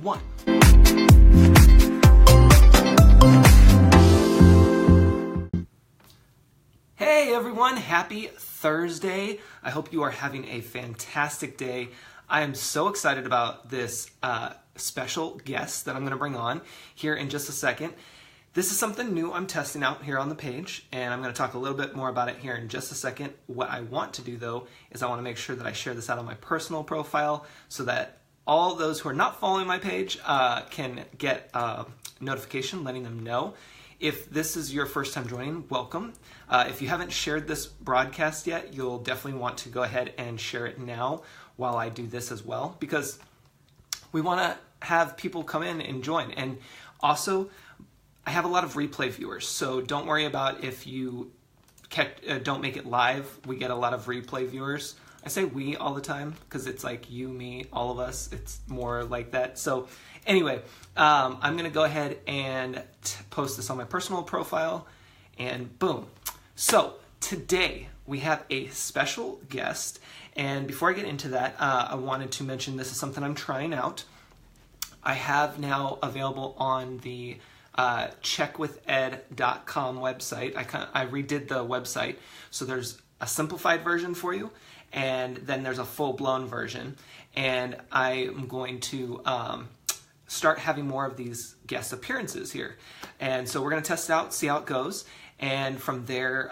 1. Hey everyone, happy Thursday. I hope you are having a fantastic day. I am so excited about this special guest that I'm going to bring on here in just a second. This is something new I'm testing out here on the page, and I'm going to talk a little bit more about it here in just a second. What I want to do, though, is I want to make sure that I share this out on my personal profile so that all those who are not following my page can get a notification letting them know. If this is your first time joining, welcome. If you haven't shared this broadcast yet, you'll definitely want to go ahead and share it now while I do this as well, because we want to have people come in and join. And also, I have a lot of replay viewers, so don't worry about if you don't make it live. We get a lot of replay viewers. I say we all the time because it's like you, me, all of us. It's more like that. So anyway, I'm going to go ahead and post this on my personal profile, and boom. So today we have a special guest, and before I get into that, I wanted to mention this is something I'm trying out. I have now available on the checkwithed.com website. I redid the website, so there's a simplified version for you, and then there's a full-blown version, and I am going to start having more of these guest appearances here, and so we're going to test it out, see how it goes, and from there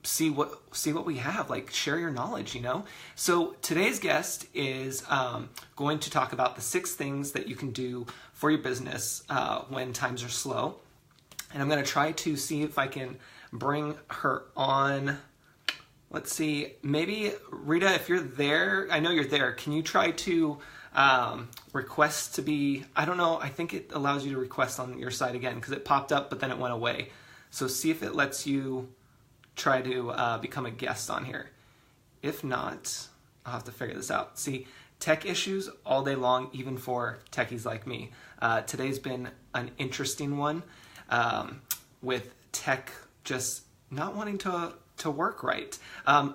see what we have, like share your knowledge, you know. So today's guest is going to talk about the 6 things that you can do for your business when times are slow. And I'm going to try to see if I can bring her on. Let's see, maybe Rita, if you're there, I know you're there, can you try to request to be, I don't know, I think it allows you to request on your side again because it popped up but then it went away. So see if it lets you try to become a guest on here. If not, I'll have to figure this out. See, tech issues all day long, even for techies like me. Today's been an interesting one with tech just not wanting to work right.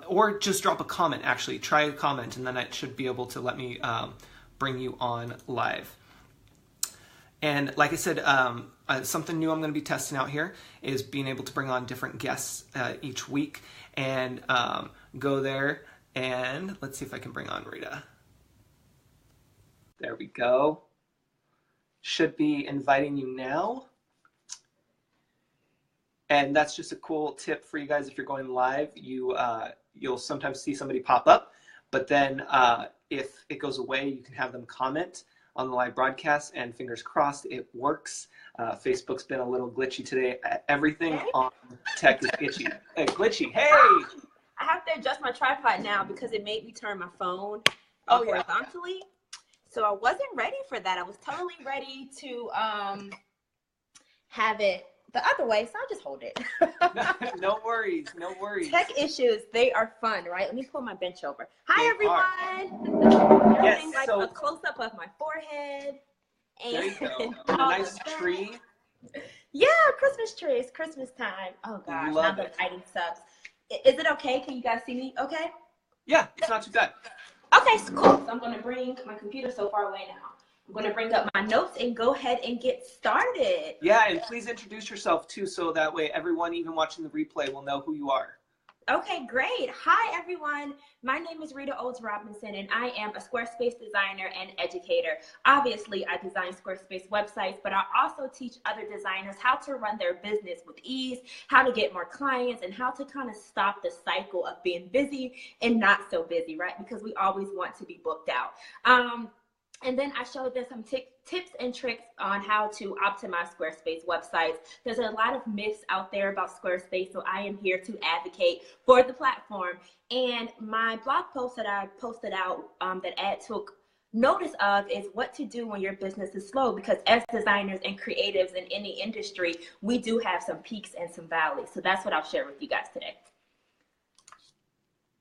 Or just drop a comment, actually. Try a comment, and then it should be able to let me bring you on live. And like I said, something new I'm going to be testing out here is being able to bring on different guests each week and go there. And let's see if I can bring on Rita. There we go. Should be inviting you now. And that's just a cool tip for you guys. If you're going live, you'll sometimes see somebody pop up, but then if it goes away, you can have them comment on the live broadcast, and fingers crossed it works. Facebook's been a little glitchy today. Everything on tech is glitchy. Hey! I have to adjust my tripod now because it made me turn my phone horizontally. So I wasn't ready for that. I was totally ready to have it the other way, so I'll just hold it. No worries, no worries. Tech issues, they are fun, right? Let me pull my bench over. Hi, everyone. Yes, Everything's like so a close-up of my forehead. And there you go. A nice tree. Yeah, Christmas tree. It's Christmas time. Oh, gosh. Love now it. the lighting sucks. Is it okay? Can you guys see me okay? Yeah, it's not too bad. Okay, so cool. So I'm going to bring my computer so far away now. I'm going to bring up my notes and go ahead and get started. Yeah, and please introduce yourself too, so that way everyone, even watching the replay, will know who you are. Okay, great. Hi, everyone. My name is Rita Olds Robinson, and I am a Squarespace designer and educator. Obviously, I design Squarespace websites, but I also teach other designers how to run their business with ease, how to get more clients, and how to kind of stop the cycle of being busy and not so busy, right? Because we always want to be booked out. And then I showed them some tips and tricks on how to optimize Squarespace websites. There's a lot of myths out there about Squarespace, so I am here to advocate for the platform. And my blog post that I posted out that Ed took notice of is what to do when your business is slow, because as designers and creatives in any industry, we do have some peaks and some valleys. So that's what I'll share with you guys today.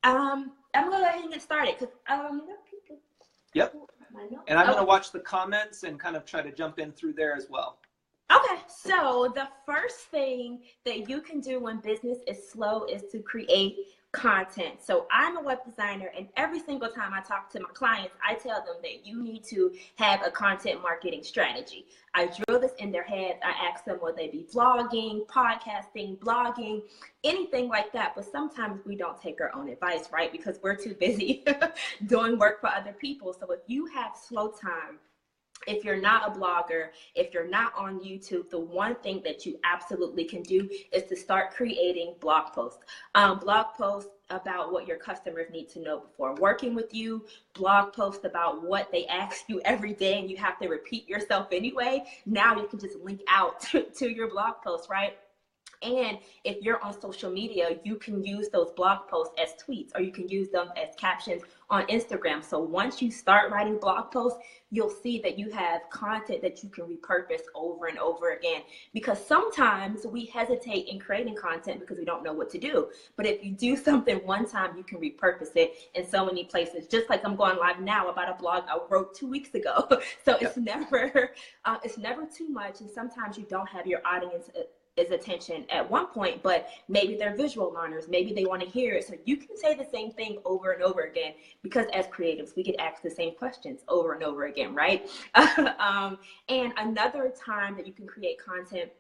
I'm going to go ahead and get started. Yep. And I'm going to watch the comments and kind of try to jump in through there as well. Okay, so the first thing that you can do when business is slow is to create content. So I'm a web designer, and every single time I talk to my clients, I tell them that you need to have a content marketing strategy. I drill this in their heads. I ask them, will they be vlogging, podcasting, blogging, anything like that. But sometimes we don't take our own advice, right? Because we're too busy doing work for other people. So if you have slow time, if you're not a blogger, if you're not on YouTube, the one thing that you absolutely can do is to start creating blog posts. Blog posts about what your customers need to know before working with you, blog posts about what they ask you every day and you have to repeat yourself anyway. Now you can just link out to your blog posts, right? And if you're on social media, you can use those blog posts as tweets, or you can use them as captions on Instagram. So once you start writing blog posts, you'll see that you have content that you can repurpose over and over again. Because sometimes we hesitate in creating content because we don't know what to do. But if you do something one time, you can repurpose it in so many places. Just like I'm going live now about a blog I wrote 2 weeks ago. So it's never too much. And sometimes you don't have your audience is attention at one point, but maybe they're visual learners, maybe they want to hear it. So you can say the same thing over and over again, because as creatives we get asked the same questions over and over again, right? And another time that you can create content,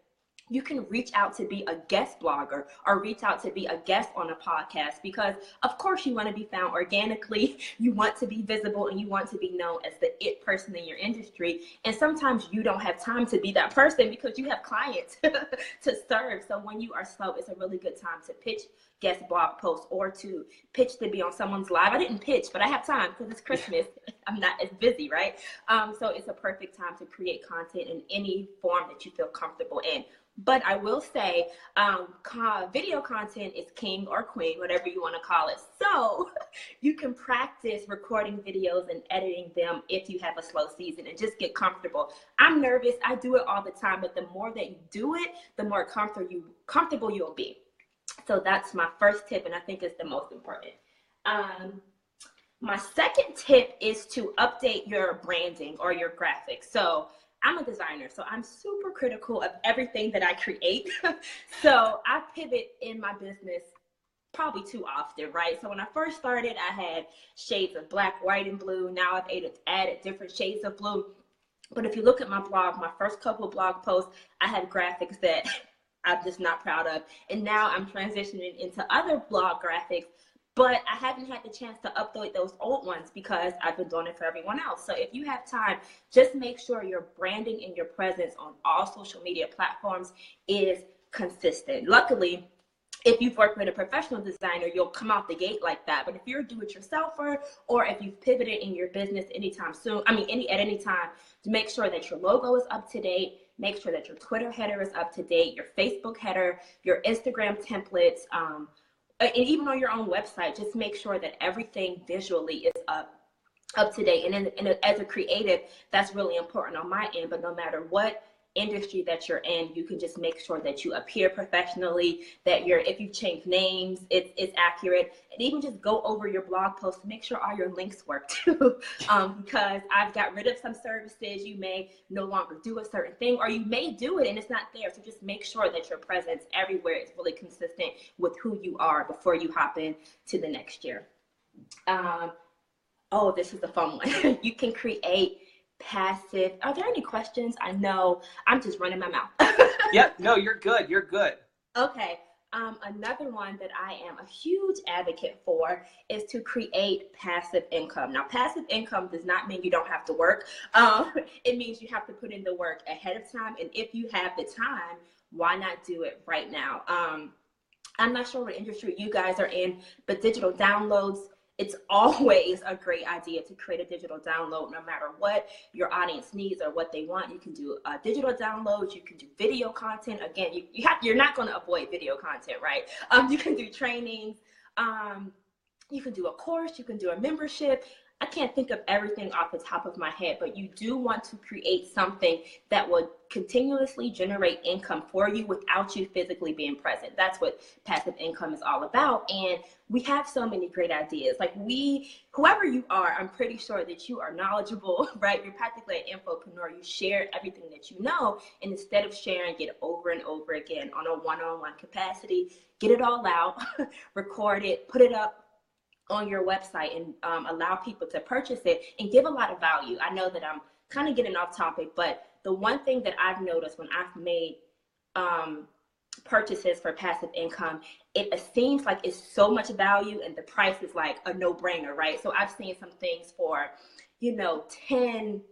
you can reach out to be a guest blogger or reach out to be a guest on a podcast, because of course you want to be found organically, you want to be visible, and you want to be known as the it person in your industry. And sometimes you don't have time to be that person because you have clients to serve. So when you are slow, it's a really good time to pitch guest blog posts or to pitch to be on someone's live. I didn't pitch, but I have time because it's Christmas. I'm not as busy, right? So it's a perfect time to create content in any form that you feel comfortable in. But I will say video content is king or queen, whatever you want to call it. So you can practice recording videos and editing them if you have a slow season, and just get comfortable. I'm nervous. I do it all the time, but the more that you do it, the more comfortable you'll be. So that's my first tip, and I think it's the most important. My second tip is to update your branding or your graphics. So I'm a designer, so I'm super critical of everything that I create. So I pivot in my business probably too often, right? So when I first started, I had shades of black, white, and blue. Now I've added different shades of blue. But if you look at my blog, my first couple of blog posts, I had graphics that I'm just not proud of. And now I'm transitioning into other blog graphics, but I haven't had the chance to upload those old ones because I've been doing it for everyone else. So if you have time, just make sure your branding and your presence on all social media platforms is consistent. Luckily, if you've worked with a professional designer, you'll come out the gate like that. But if you're a do-it-yourselfer, or if you've pivoted in your business anytime soon, at any time, to make sure that your logo is up to date, make sure that your Twitter header is up to date, your Facebook header, your Instagram templates, and even on your own website, just make sure that everything visually is up to date. And as a creative, that's really important on my end. But no matter what industry that you're in, you can just make sure that you appear professionally, that if you change names, it's accurate. And even just go over your blog post to make sure all your links work too. Because I've got rid of some services. You may no longer do a certain thing, or you may do it and it's not there. So just make sure that your presence everywhere is really consistent with who you are before you hop in to the next year. Oh, this is the fun one. You can create passive. Are there any questions? I know I'm just running my mouth. Yep. No, you're good. You're good. Okay. Another one that I am a huge advocate for is to create passive income. Now, passive income does not mean you don't have to work. It means you have to put in the work ahead of time. And if you have the time, why not do it right now? I'm not sure what industry you guys are in, but digital downloads, it's always a great idea to create a digital download. No matter what your audience needs or what they want, you can do digital downloads. You can do video content. Again, you're not going to avoid video content, right? You can do trainings. You can do a course. You can do a membership. I can't think of everything off the top of my head, but you do want to create something that will continuously generate income for you without you physically being present. That's what passive income is all about. And we have so many great ideas. Like whoever you are, I'm pretty sure that you are knowledgeable, right? You're practically an infopreneur. You share everything that you know, and instead of sharing it over and over again on a one-on-one capacity, get it all out, record it, put it up on your website, and allow people to purchase it and give a lot of value. I know that I'm kind of getting off topic, but the one thing that I've noticed when I've made purchases for passive income, it seems like it's so much value and the price is like a no-brainer, right? So I've seen some things for, 10-page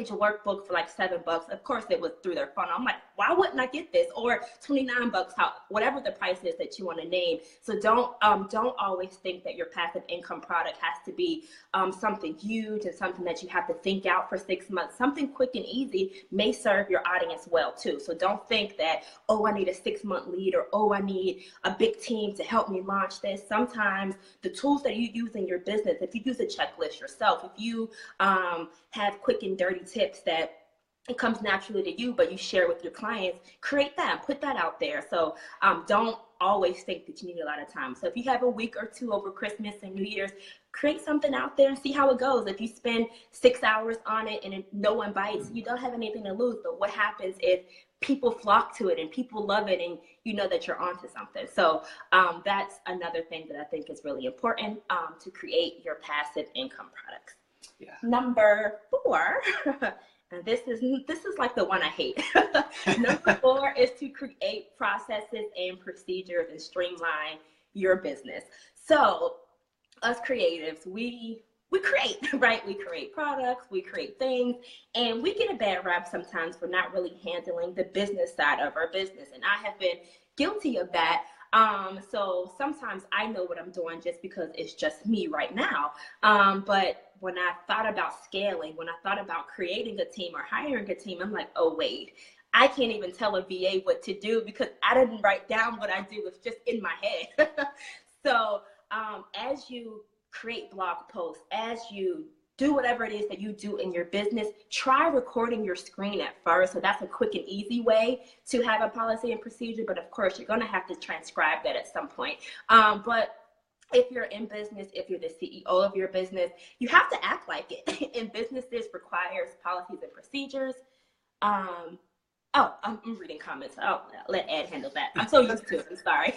workbook for like $7. Of course, it was through their funnel. I'm like, why wouldn't I get this? Or $29, whatever the price is that you want to name. So don't always think that your passive income product has to be something huge and something that you have to think out for 6 months. Something quick and easy may serve your audience well too. So don't think that, oh, I need a 6-month lead, or oh, I need a big team to help me launch this. Sometimes the tools that you use in your business, if you use a checklist yourself, if you have quick and dirty tips that it comes naturally to you, but you share with your clients, create that, put that out there. So don't always think that you need a lot of time. So if you have a week or two over Christmas and New Year's, create something out there and see how it goes. If you spend 6 hours on it and no one bites, you don't have anything to lose. But what happens if people flock to it and people love it and you know that you're onto something? So that's another thing that I think is really important to create your passive income products. Yeah. Number 4, and this is like the one I hate. Number 4 is to create processes and procedures and streamline your business. So us creatives, we create, right? We create products, we create things, and we get a bad rap sometimes for not really handling the business side of our business. And I have been guilty of that. So sometimes I know what I'm doing just because it's just me right now. But when I thought about scaling, when I thought about creating a team or hiring a team, I'm like, oh, wait, I can't even tell a VA what to do because I didn't write down what I do. It's just in my head. So as you create blog posts, as you do whatever it is that you do in your business, try recording your screen at first. So that's a quick and easy way to have a policy and procedure. But of course, you're going to have to transcribe that at some point. But if you're in business, if you're the CEO of your business, you have to act like it. And businesses requires policies and procedures. I'm reading comments. I'll let Ed handle that. I'm so used to it. I'm sorry.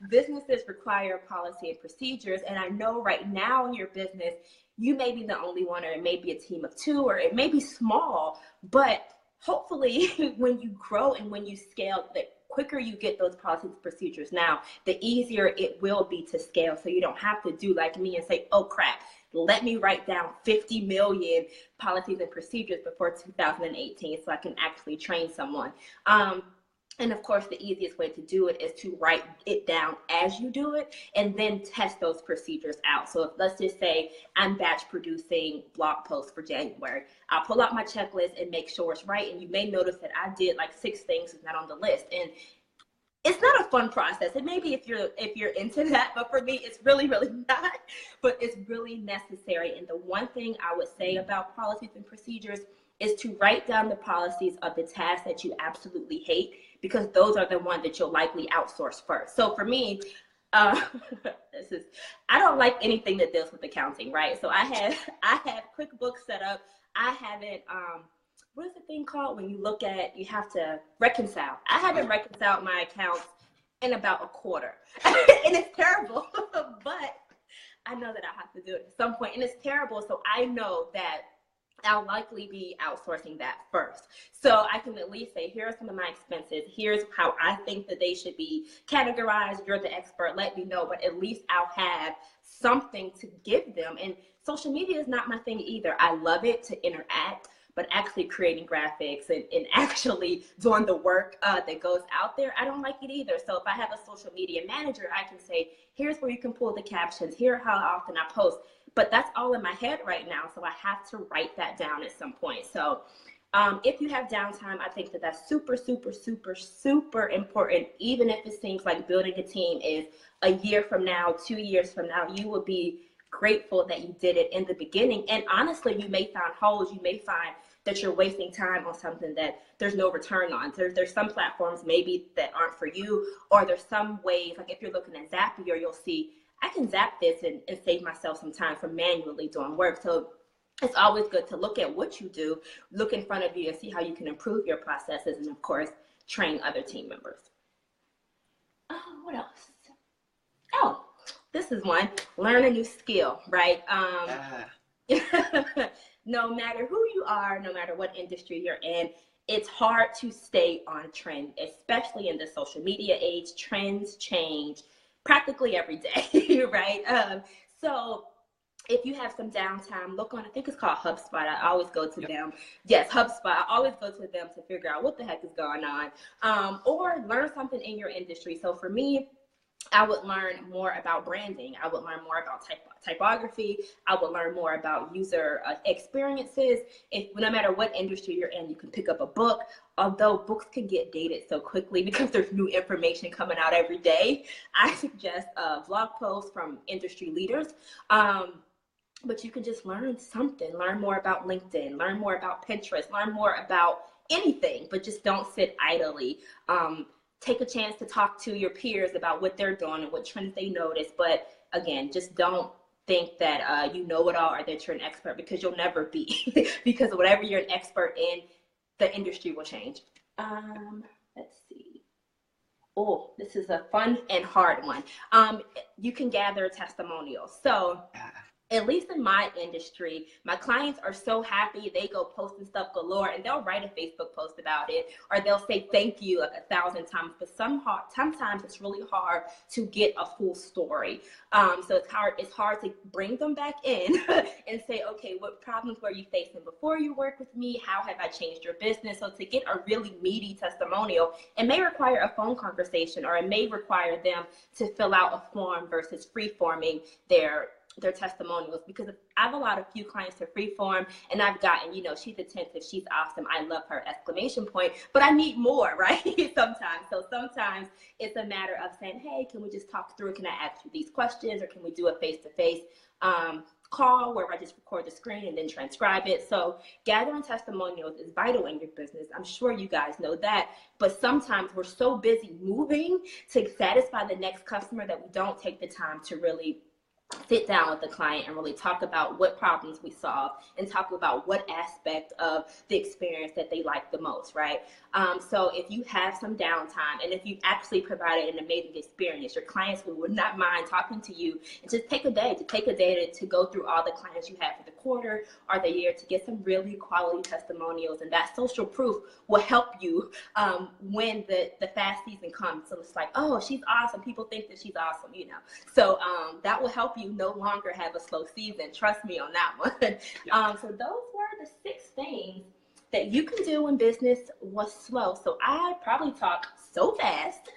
Businesses require policy and procedures. And I know right now in your business, you may be the only one, or it may be a team of 2, or it may be small. But hopefully when you grow and when you scale, the quicker you get those policies and procedures now, the easier it will be to scale. So you don't have to do like me and say, oh crap, let me write down 50 million policies and procedures before 2018 so I can actually train someone. And of course, the easiest way to do it is to write it down as you do it and then test those procedures out. So if, let's just say I'm batch producing blog posts for January, I'll pull out my checklist and make sure it's right. And you may notice that I did like 6 things that's not on the list. And it's not a fun process. It may be if you're into that, but for me, it's really, really not. But it's really necessary. And the one thing I would say about policies and procedures is to write down the policies of the tasks that you absolutely hate, because those are the ones that you'll likely outsource first. So for me, I don't like anything that deals with accounting, right? So I have QuickBooks set up. I haven't, what is the thing called when you look at, you have to reconcile. I haven't reconciled my accounts in about a quarter. And it's terrible, but I know that I have to do it at some point, and it's terrible. So I know that I'll likely be outsourcing that first. So I can at least say, here are some of my expenses. Here's how I think that they should be categorized. You're the expert, let me know. But at least I'll have something to give them. And social media is not my thing either. I love it to interact, but actually creating graphics and actually doing the work that goes out there, I don't like it either. So if I have a social media manager, I can say, here's where you can pull the captions. Here's how often I post. But that's all in my head right now, so I have to write that down at some point. So if you have downtime, I think that that's super, super, super, super important. Even if it seems like building a team is a year from now, 2 years from now, you will be grateful that you did it in the beginning. And honestly, you may find holes. You may find that you're wasting time on something that there's no return on. There's some platforms maybe that aren't for you, or there's some ways, like if you're looking at Zapier, you'll see, I can zap this and save myself some time from manually doing work. So it's always good to look at what you do, look in front of you and see how you can improve your processes, and of course, train other team members. What else? Oh, this is one. Learn a new skill, right? No matter who you are, no matter what industry you're in, it's hard to stay on trend, especially in the social media age. Trends change practically every day, right? So if you have some downtime, look on, I think it's called HubSpot. I always go to them. Yes, HubSpot. I always go to them to figure out what the heck is going on, or learn something in your industry. So for me, I would learn more about branding. I would learn more about typography. I would learn more about user experiences. No matter what industry you're in, you can pick up a book. Although books can get dated so quickly because there's new information coming out every day, I suggest blog posts from industry leaders. But you can just learn something. Learn more about LinkedIn. Learn more about Pinterest. Learn more about anything, but just don't sit idly. Take a chance to talk to your peers about what they're doing and what trends they notice. But again, just don't think that you know it all or that you're an expert, because you'll never be. Because whatever you're an expert in, the industry will change. Let's see. Oh, this is a fun and hard one. You can gather testimonials. So at least in my industry, my clients are so happy. They go posting stuff galore, and they'll write a Facebook post about it, or they'll say thank you like 1,000 times. But sometimes it's really hard to get a full story. So it's hard to bring them back in and say, okay, what problems were you facing before you worked with me? How have I changed your business? So to get a really meaty testimonial, it may require a phone conversation, or it may require them to fill out a form versus free-forming their testimonials, because I have a few clients to freeform, and I've gotten, she's attentive, she's awesome, I love her, ! But I need more, right? Sometimes. So sometimes it's a matter of saying, hey, can we just talk through? Can I ask you these questions? Or can we do a face-to-face call where I just record the screen and then transcribe it? So gathering testimonials is vital in your business. I'm sure you guys know that. But sometimes we're so busy moving to satisfy the next customer that we don't take the time to really sit down with the client and really talk about what problems we solve, and talk about what aspect of the experience that they like the most, right? So if you have some downtime, and if you've actually provided an amazing experience, your clients would not mind talking to you, and just take a day to go through all the clients you have for the quarter or the year, to get some really quality testimonials. And that social proof will help you when the fast season comes. So it's like, oh, she's awesome. People think that she's awesome, So that will help you no longer have a slow season. Trust me on that one. So those were the 6 things that you can do when business was slow. So I probably talk so fast.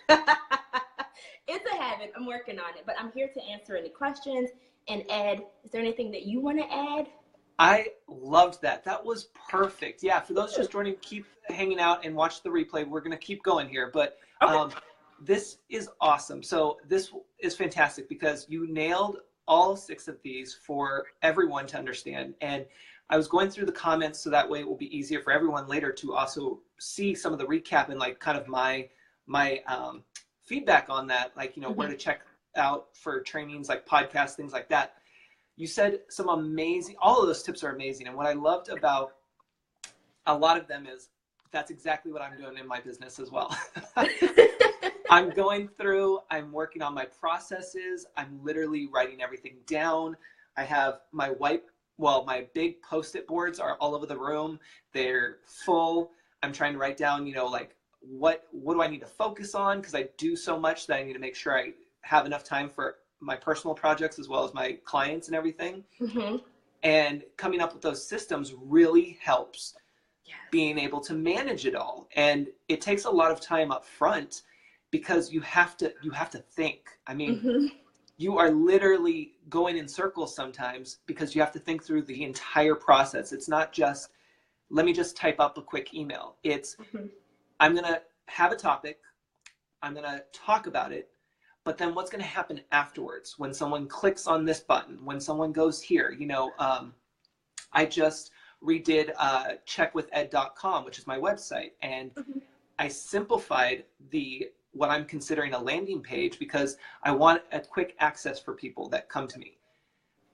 It's a habit. I'm working on it, but I'm here to answer any questions. And Ed, is there anything that you want to add? I loved that. That was perfect. Yeah, for those just joining, keep hanging out and watch the replay. We're going to keep going here, but this is awesome. So this is fantastic, because you nailed all 6 of these for everyone to understand. And I was going through the comments, so that way it will be easier for everyone later to also see some of the recap and like kind of my feedback on that, like, where to check out for trainings, like podcasts, things like that. You said some amazing, all of those tips are amazing. And what I loved about a lot of them is that's exactly what I'm doing in my business as well. I'm going through, I'm working on my processes. I'm literally writing everything down. I have my my big Post-it boards are all over the room. They're full. I'm trying to write down, like what do I need to focus on? Because I do so much that I need to make sure I have enough time for my personal projects as well as my clients and everything. And coming up with those systems really helps being able to manage it all. And it takes a lot of time up front, because you have to think. I mean, you are literally going in circles sometimes, because you have to think through the entire process. It's not just, let me just type up a quick email. It's, I'm going to have a topic. I'm going to talk about it. but then what's going to happen afterwards when someone clicks on this button, when someone goes here? I just redid checkwithed.com, which is my website, and I simplified what I'm considering a landing page because I want a quick access for people that come to me.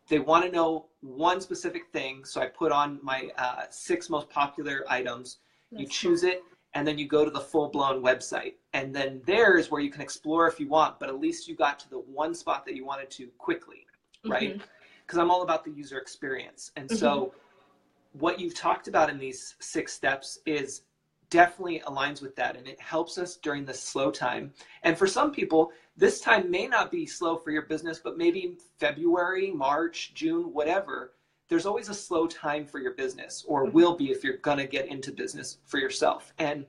They want to know one specific thing, so I put on my 6 most popular items. You choose it, and then you go to the full-blown website. And then there's where you can explore if you want, but at least you got to the one spot that you wanted to quickly, right? Because I'm all about the user experience. And so what you've talked about in these 6 steps is definitely aligns with that, and it helps us during the slow time. And for some people, this time may not be slow for your business, but maybe February, March, June, whatever. There's always a slow time for your business, or will be if you're going to get into business for yourself. And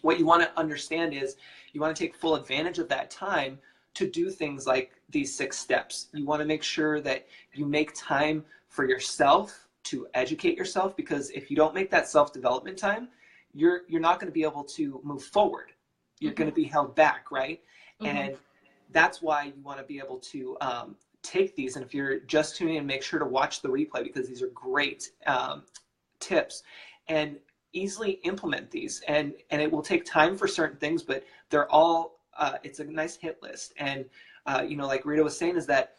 what you want to understand is you want to take full advantage of that time to do things like these 6 steps. You want to make sure that you make time for yourself to educate yourself, because if you don't make that self-development time, you're not going to be able to move forward. You're going to be held back, right? And that's why you want to be able to take these. And if you're just tuning in, make sure to watch the replay, because these are great tips, and easily implement these. And it will take time for certain things, but they're all, it's a nice hit list. And, like Rita was saying, is that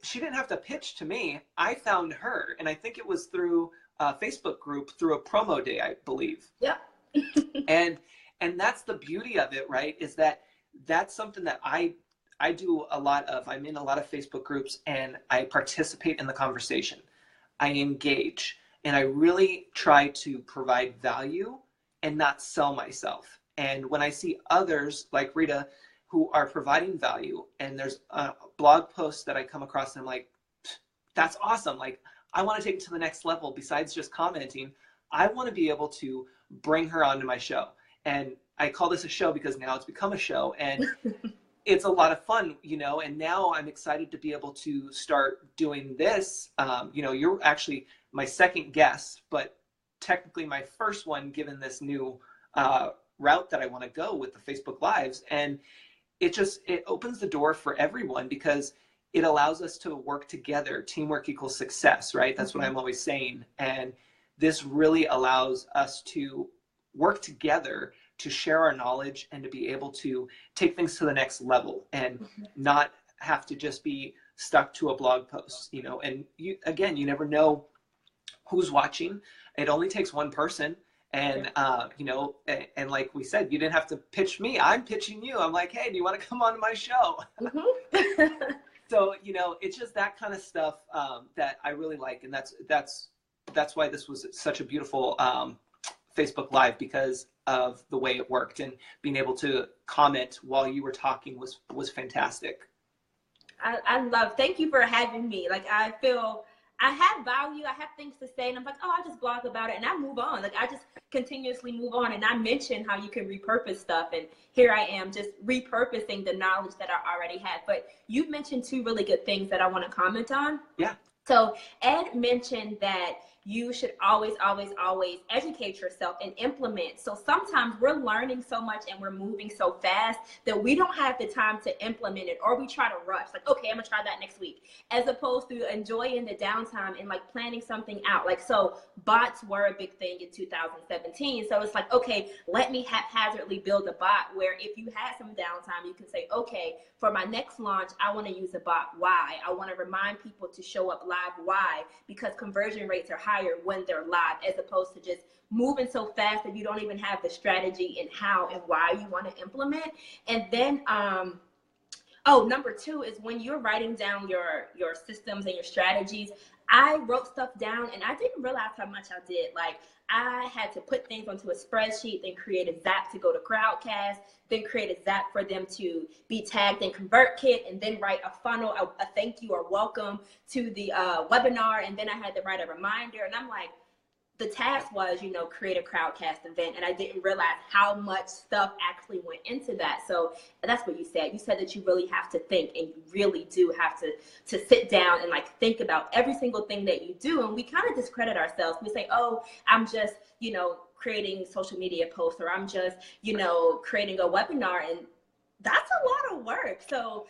she didn't have to pitch to me. I found her, and I think it was through a Facebook group, through a promo day, I believe. Yeah. and that's the beauty of it, right? Is that that's something that I do a lot of. I'm in a lot of Facebook groups, and I participate in the conversation. I engage, and I really try to provide value and not sell myself. And when I see others like Rita who are providing value, and there's blog posts that I come across and I'm like, that's awesome. Like, I want to take it to the next level. Besides just commenting, I want to be able to bring her onto my show. And I call this a show because now it's become a show, and it's a lot of fun, and now I'm excited to be able to start doing this. You're actually my second guest, but technically my first one, given this new route that I want to go with the Facebook Lives. And it opens the door for everyone, because it allows us to work together. Teamwork equals success, right? That's what I'm always saying. And this really allows us to work together to share our knowledge and to be able to take things to the next level, and not have to just be stuck to a blog post, and you never know who's watching. It only takes one person. And, and like we said, you didn't have to pitch me. I'm pitching you. I'm like, hey, do you want to come on to my show? So, it's just that kind of stuff that I really like. And that's why this was such a beautiful Facebook Live, because of the way it worked, and being able to comment while you were talking was fantastic. Thank you for having me. Like, I feel I have value, I have things to say, and I'm like, oh, I just blog about it and I move on. Like, I just continuously move on. And I mentioned how you can repurpose stuff, and here I am just repurposing the knowledge that I already had. But you mentioned 2 really good things that I want to comment on. Yeah. So Ed mentioned that you should always, always, always educate yourself and implement. So sometimes we're learning so much and we're moving so fast that we don't have the time to implement it, or we try to rush. Like, okay, I'm gonna try that next week, as opposed to enjoying the downtime and like planning something out. Like, so bots were a big thing in 2017. So it's like, okay, let me haphazardly build a bot where if you had some downtime, you can say, okay, for my next launch, I want to use a bot. Why? I want to remind people to show up live. Why? Because conversion rates are higher when they're live, as opposed to just moving so fast that you don't even have the strategy and how and why you want to implement. And then number 2 is when you're writing down your systems and your strategies. I wrote stuff down and I didn't realize how much I did. Like, I had to put things onto a spreadsheet, then create a Zap to go to Crowdcast, then create a Zap for them to be tagged in ConvertKit, and then write a funnel, a thank you or welcome to the webinar. And then I had to write a reminder. And I'm like, the task was, create a Crowdcast event. And I didn't realize how much stuff actually went into that. So that's what you said. You said that you really have to think, and you really do have to sit down and like think about every single thing that you do. And we kind of discredit ourselves. We say, oh, I'm just, creating social media posts, or I'm just, creating a webinar. And That's a lot of work. So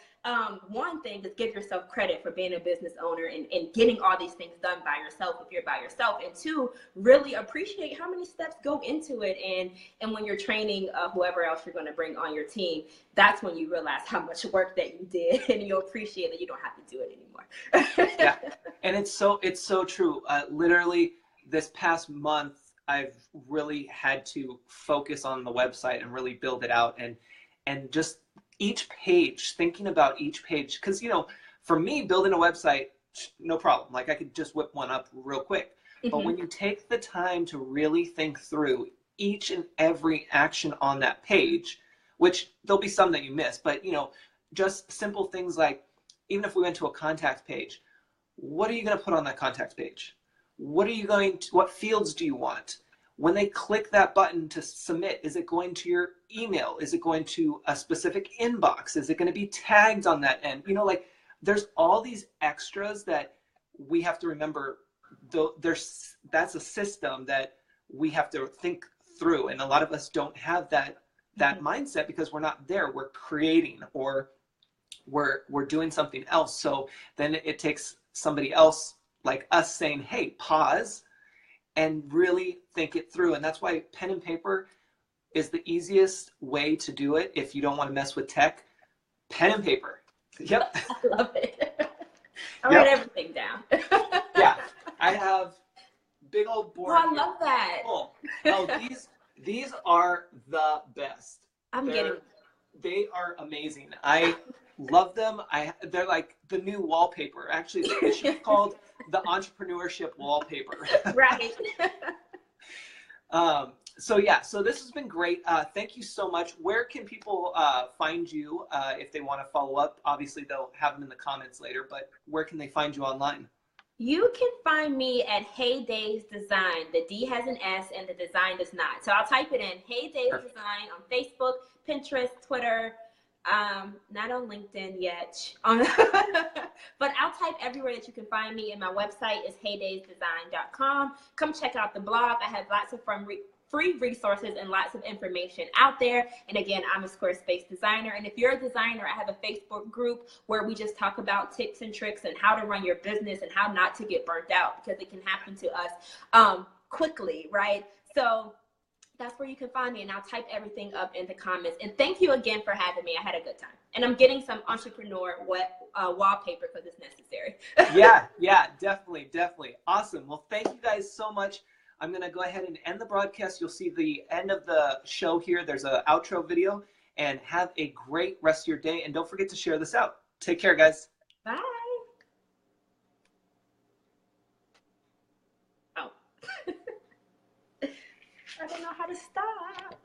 one thing is give yourself credit for being a business owner and getting all these things done by yourself if you're by yourself. And two, really appreciate how many steps go into it. And when you're training whoever else you're going to bring on your team, that's when you realize how much work that you did, and you'll appreciate that you don't have to do it anymore. Yeah, and it's so true. Literally this past month, I've really had to focus on the website and really build it out, and just each page, thinking about each page, because for me, building a website, no problem. Like I could just whip one up real quick. But when you take the time to really think through each and every action on that page, which there'll be some that you miss, but just simple things like, even if we went to a contact page, what are you going to put on that contact page? What fields do you want? When they click that button to submit, is it going to your email? Is it going to a specific inbox? Is it going to be tagged on that end? There's all these extras that we have to remember. That's a system that we have to think through. And a lot of us don't have that mindset because we're not there. We're creating, or we're doing something else. So then it takes somebody else like us saying, hey, pause and really think it through. And that's why pen and paper is the easiest way to do it. If you don't want to mess with tech, pen and paper. Yep. I love it. I write everything down. Yeah. I have big old board. Oh, I love that. Full. Oh, these are the best. They are amazing. I love them. They're like the new wallpaper. Actually, it should be called the entrepreneurship wallpaper. Right. So this has been great. Thank you so much. Where can people find you if they want to follow up? Obviously, they'll have them in the comments later, but where can they find you online? You can find me at Hey Days Design. The D has an S and the design does not. So I'll type it in, Hey Days Design, on Facebook, Pinterest, Twitter. Not on LinkedIn yet, but I'll type everywhere that you can find me, and my website is heydaysdesign.com. Come check out the blog. I have lots of free resources and lots of information out there. And again, I'm a Squarespace designer. And if you're a designer, I have a Facebook group where we just talk about tips and tricks and how to run your business and how not to get burnt out, because it can happen to us quickly, right? So that's where you can find me, and I'll type everything up in the comments. And thank you again for having me. I had a good time. And I'm getting some entrepreneur wallpaper because it's necessary. Yeah, definitely. Awesome. Well, thank you guys so much. I'm going to go ahead and end the broadcast. You'll see the end of the show here. There's an outro video, and have a great rest of your day. And don't forget to share this out. Take care, guys. Bye. Oh. I don't know how to stop.